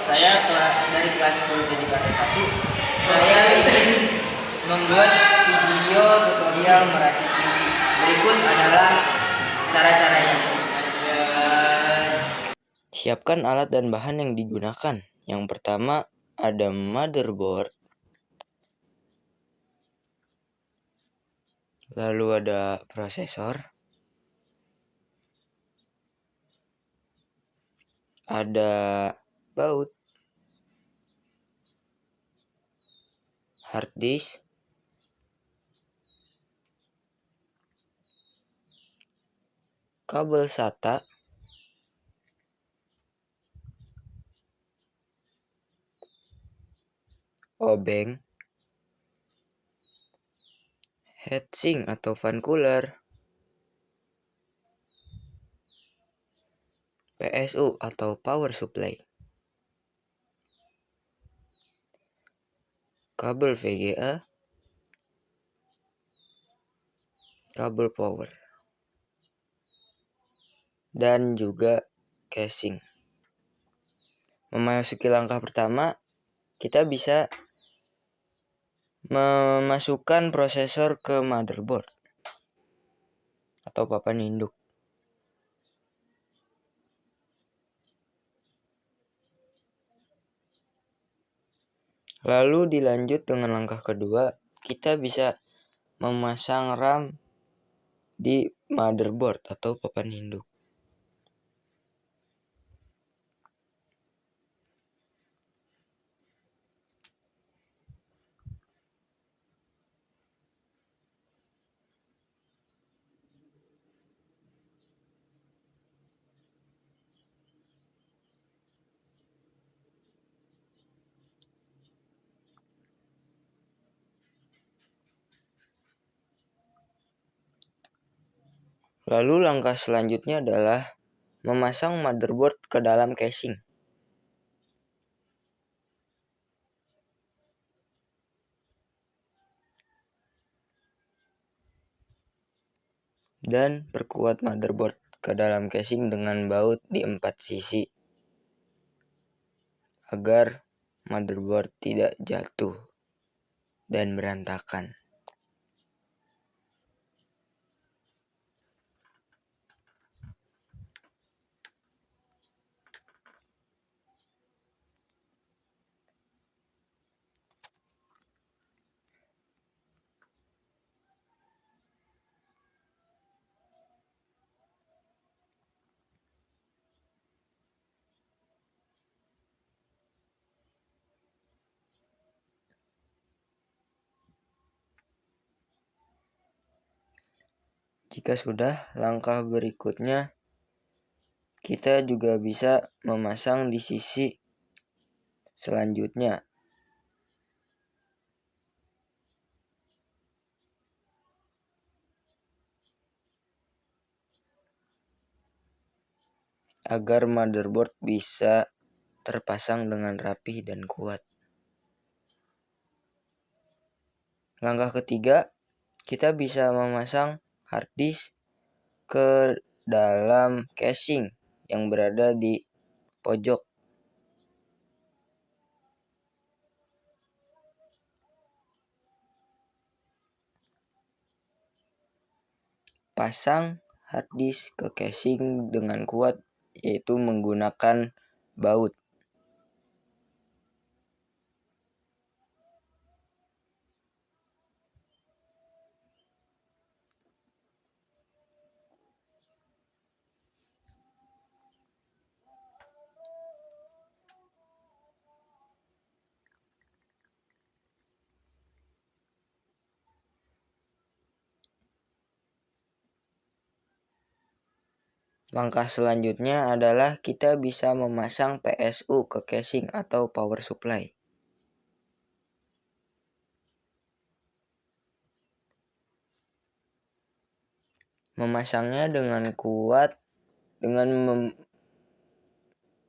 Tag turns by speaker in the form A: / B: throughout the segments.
A: saya dari kelas 10 TJKT 1. Saya ingin membuat video tutorial meracik PC. Berikut adalah cara-caranya.
B: Siapkan alat dan bahan yang digunakan. Yang pertama ada motherboard, lalu ada prosesor, ada baut, hard disk, kabel SATA, obeng, heatsink atau fan cooler, PSU atau power supply, kabel VGA, kabel power, dan juga casing. Memasuki langkah pertama, kita bisa memasukkan prosesor ke motherboard atau papan induk. Lalu dilanjut dengan langkah kedua, kita bisa memasang RAM di motherboard atau papan induk. Lalu langkah selanjutnya adalah memasang motherboard ke dalam casing. Dan perkuat motherboard ke dalam casing dengan baut di 4 sisi agar motherboard tidak jatuh dan berantakan. Jika sudah, langkah berikutnya kita juga bisa memasang di sisi selanjutnya. Agar motherboard bisa terpasang dengan rapi dan kuat. Langkah ketiga, kita bisa memasang hard disk ke dalam casing yang berada di pojok. Pasang hard disk ke casing dengan kuat, yaitu menggunakan baut. Langkah selanjutnya adalah kita bisa memasang PSU ke casing atau power supply. Memasangnya dengan kuat dengan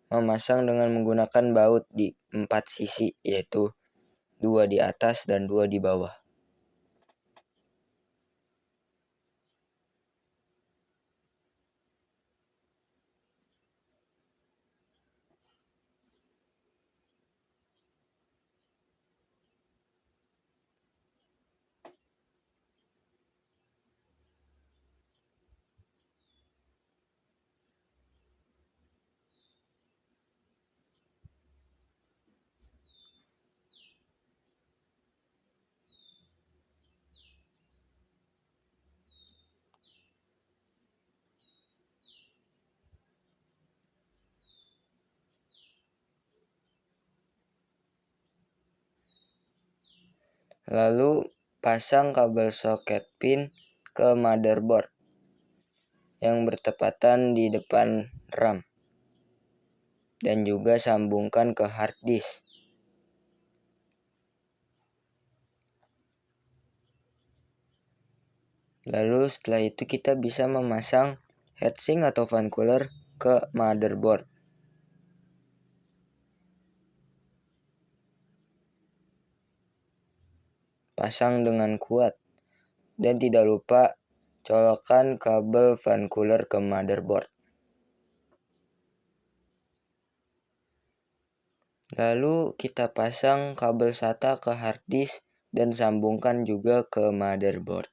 B: memasang dengan menggunakan baut di 4 sisi, yaitu 2 di atas dan 2 di bawah. Lalu pasang kabel soket pin ke motherboard yang bertepatan di depan RAM dan juga sambungkan ke hard disk. Lalu setelah itu kita bisa memasang heatsink atau fan cooler ke motherboard. Pasang dengan kuat dan tidak lupa colokkan kabel fan cooler ke motherboard. Lalu kita pasang kabel SATA ke hard disk dan sambungkan juga ke motherboard.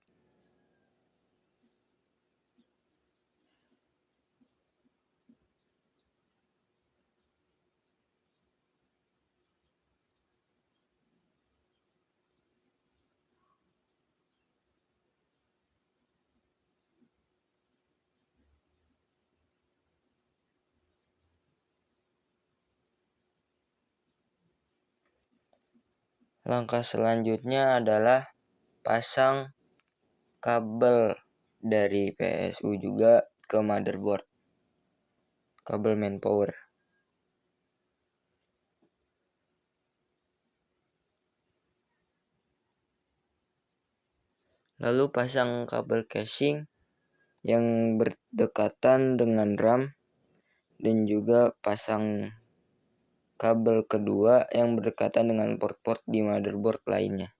B: Langkah selanjutnya adalah pasang kabel dari PSU juga ke motherboard, kabel main power. Lalu pasang kabel casing yang berdekatan dengan RAM dan juga pasang kabel kedua yang berdekatan dengan port-port di motherboard lainnya.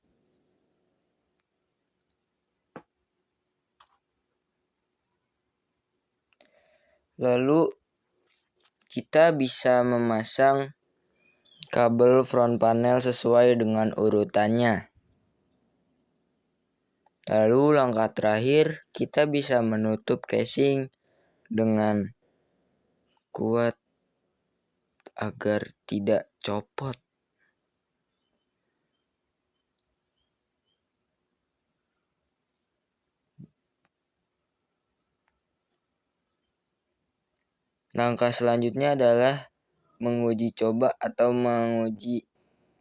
B: Lalu kita bisa memasang kabel front panel sesuai dengan urutannya. Lalu langkah terakhir, kita bisa menutup casing dengan kuat agar tidak copot. Langkah selanjutnya adalah menguji coba atau menguji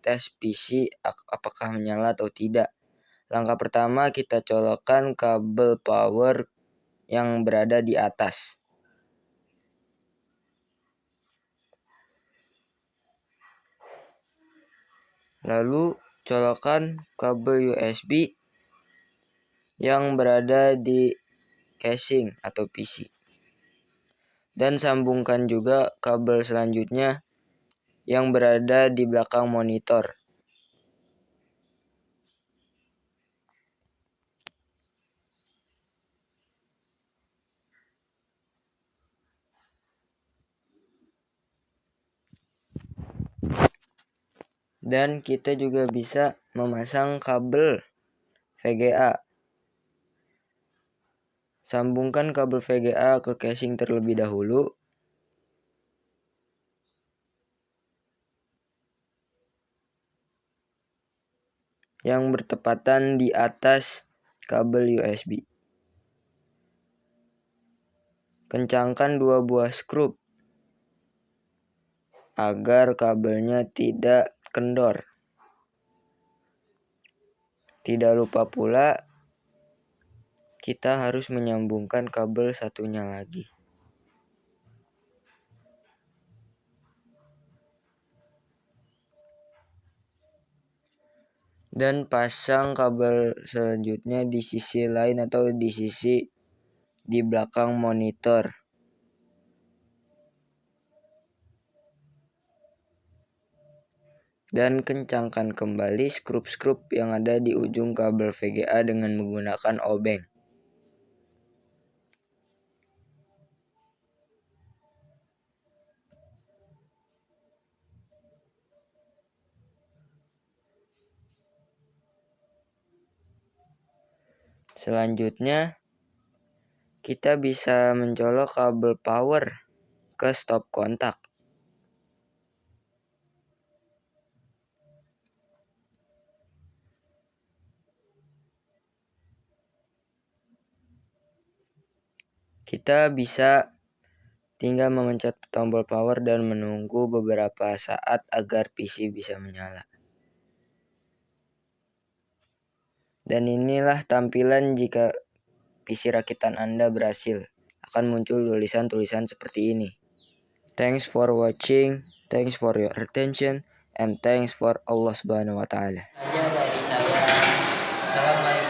B: tes PC apakah menyala atau tidak. Langkah pertama, kita colokkan kabel power yang berada di atas. Lalu colokkan kabel USB yang berada di casing atau PC. Dan sambungkan juga kabel selanjutnya yang berada di belakang monitor. Dan kita juga bisa memasang kabel VGA. Sambungkan kabel VGA ke casing terlebih dahulu. Yang bertepatan di atas kabel USB. Kencangkan 2 buah skrup agar kabelnya tidak kendor. Tidak lupa pula kita harus menyambungkan kabel satunya lagi. Dan pasang kabel selanjutnya di sisi lain atau di sisi di belakang monitor. Dan kencangkan kembali skrup-skrup yang ada di ujung kabel VGA dengan menggunakan obeng. Selanjutnya, kita bisa mencolok kabel power ke stop kontak. Kita bisa tinggal memencet tombol power dan menunggu beberapa saat agar PC bisa menyala. Dan inilah tampilan jika PC rakitan Anda berhasil. Akan muncul tulisan-tulisan seperti ini. Thanks for watching, thanks for your attention, and thanks for Allah Subhanahu wa Ta'ala.
A: Saja dari saya. Assalamualaikum.